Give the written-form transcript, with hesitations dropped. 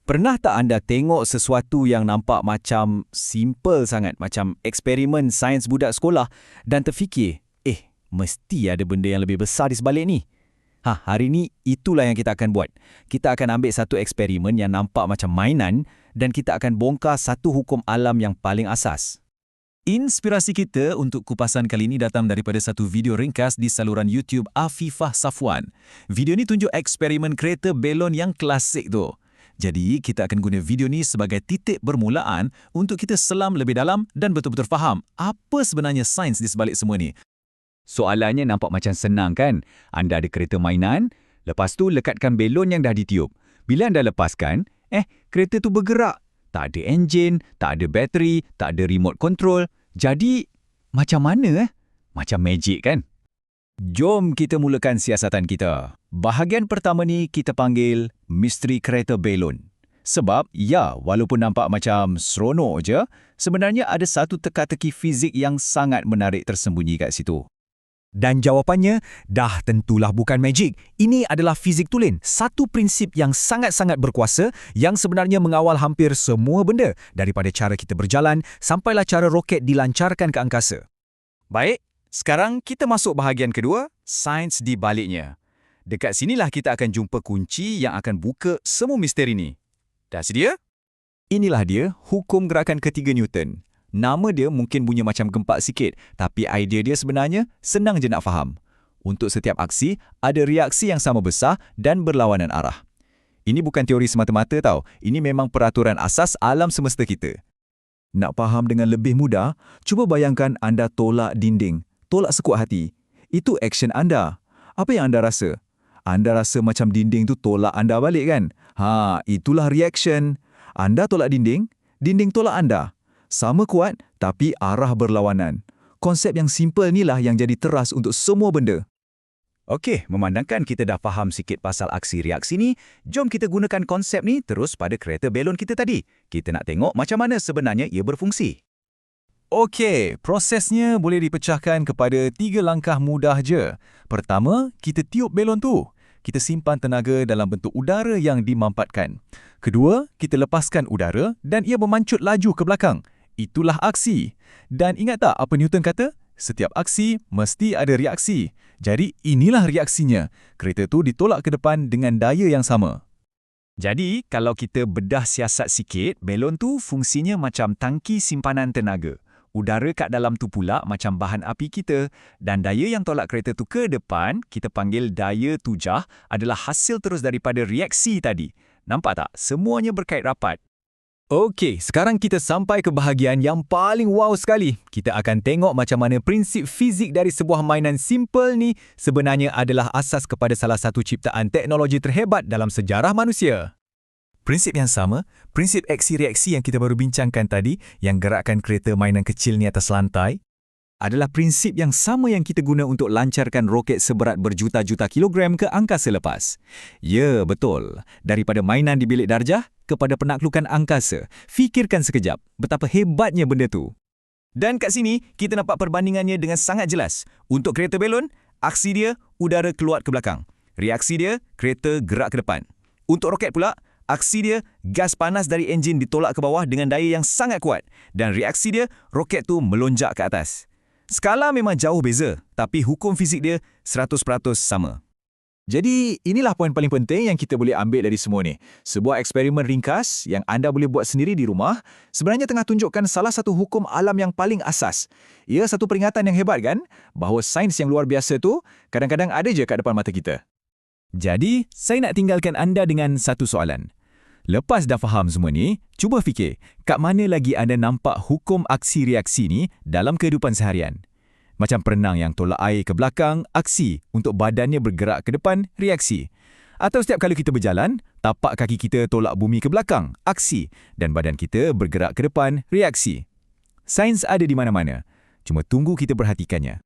Pernah tak anda tengok sesuatu yang nampak macam simple sangat, macam eksperimen sains budak sekolah dan terfikir, mesti ada benda yang lebih besar di sebalik ni? Hari ni itulah yang kita akan buat. Kita akan ambil satu eksperimen yang nampak macam mainan dan kita akan bongkar satu hukum alam yang paling asas. Inspirasi kita untuk kupasan kali ini datang daripada satu video ringkas di saluran YouTube Afifah Safwan. Video ni tunjuk eksperimen kereta belon yang klasik tu. Jadi, kita akan guna video ni sebagai titik permulaan untuk kita selam lebih dalam dan betul-betul faham apa sebenarnya sains di sebalik semua ni. Soalannya nampak macam senang kan? Anda ada kereta mainan, lepas tu lekatkan belon yang dah ditiup. Bila anda lepaskan, kereta tu bergerak. Tak ada enjin, tak ada bateri, tak ada remote control. Jadi, macam mana? Macam magic kan? Jom kita mulakan siasatan kita. Bahagian pertama ni kita panggil misteri kereta belon. Sebab, walaupun nampak macam seronok je, sebenarnya ada satu teka-teki fizik yang sangat menarik tersembunyi kat situ. Dan jawapannya, dah tentulah bukan magic. Ini adalah fizik tulen, satu prinsip yang sangat-sangat berkuasa yang sebenarnya mengawal hampir semua benda, daripada cara kita berjalan sampailah cara roket dilancarkan ke angkasa. Baik, sekarang kita masuk bahagian kedua, sains di baliknya. Dekat sinilah kita akan jumpa kunci yang akan buka semua misteri ni. Dah sedia? Inilah dia hukum gerakan ketiga Newton. Nama dia mungkin bunyi macam gempak sikit, tapi idea dia sebenarnya senang je nak faham. Untuk setiap aksi, ada reaksi yang sama besar dan berlawanan arah. Ini bukan teori semata-mata tau, ini memang peraturan asas alam semesta kita. Nak faham dengan lebih mudah, cuba bayangkan anda tolak dinding, tolak sekuat hati. Itu action anda. Apa yang anda rasa? Anda rasa macam dinding tu tolak anda balik kan? Itulah reaction. Anda tolak dinding, dinding tolak anda. Sama kuat, tapi arah berlawanan. Konsep yang simple inilah yang jadi teras untuk semua benda. Okey, memandangkan kita dah faham sikit pasal aksi-reaksi ni, jom kita gunakan konsep ni terus pada kereta belon kita tadi. Kita nak tengok macam mana sebenarnya ia berfungsi. Okey, prosesnya boleh dipecahkan kepada 3 langkah mudah je. Pertama, kita tiup belon tu. Kita simpan tenaga dalam bentuk udara yang dimampatkan. Kedua, kita lepaskan udara dan ia memancut laju ke belakang. Itulah aksi. Dan ingat tak apa Newton kata? Setiap aksi mesti ada reaksi. Jadi inilah reaksinya. Kereta tu ditolak ke depan dengan daya yang sama. Jadi, kalau kita bedah siasat sikit, belon tu fungsinya macam tangki simpanan tenaga. Udara kat dalam tu pula macam bahan api kita dan daya yang tolak kereta tu ke depan, kita panggil daya tujah, adalah hasil terus daripada reaksi tadi. Nampak tak? Semuanya berkait rapat. Okey, sekarang kita sampai ke bahagian yang paling wow sekali. Kita akan tengok macam mana prinsip fizik dari sebuah mainan simple ni sebenarnya adalah asas kepada salah satu ciptaan teknologi terhebat dalam sejarah manusia. Prinsip yang sama, prinsip aksi-reaksi yang kita baru bincangkan tadi, yang gerakkan kereta mainan kecil ni atas lantai, adalah prinsip yang sama yang kita guna untuk lancarkan roket seberat berjuta-juta kilogram ke angkasa lepas. Ya, betul. Daripada mainan di bilik darjah kepada penaklukan angkasa. Fikirkan sekejap betapa hebatnya benda tu. Dan kat sini, kita nampak perbandingannya dengan sangat jelas. Untuk kereta belon, aksi dia, udara keluar ke belakang. Reaksi dia, kereta gerak ke depan. Untuk roket pula, aksi dia, gas panas dari enjin ditolak ke bawah dengan daya yang sangat kuat. Dan reaksi dia, roket tu melonjak ke atas. Skala memang jauh beza, tapi hukum fizik dia 100% sama. Jadi, inilah poin paling penting yang kita boleh ambil dari semua ni. Sebuah eksperimen ringkas yang anda boleh buat sendiri di rumah sebenarnya tengah tunjukkan salah satu hukum alam yang paling asas. Ia satu peringatan yang hebat kan? Bahawa sains yang luar biasa tu kadang-kadang ada je kat depan mata kita. Jadi, saya nak tinggalkan anda dengan satu soalan. Lepas dah faham semua ni, cuba fikir, kat mana lagi anda nampak hukum aksi-reaksi ni dalam kehidupan seharian? Macam perenang yang tolak air ke belakang, aksi. Untuk badannya bergerak ke depan, reaksi. Atau setiap kali kita berjalan, tapak kaki kita tolak bumi ke belakang, aksi. Dan badan kita bergerak ke depan, reaksi. Sains ada di mana-mana. Cuma tunggu kita perhatikannya.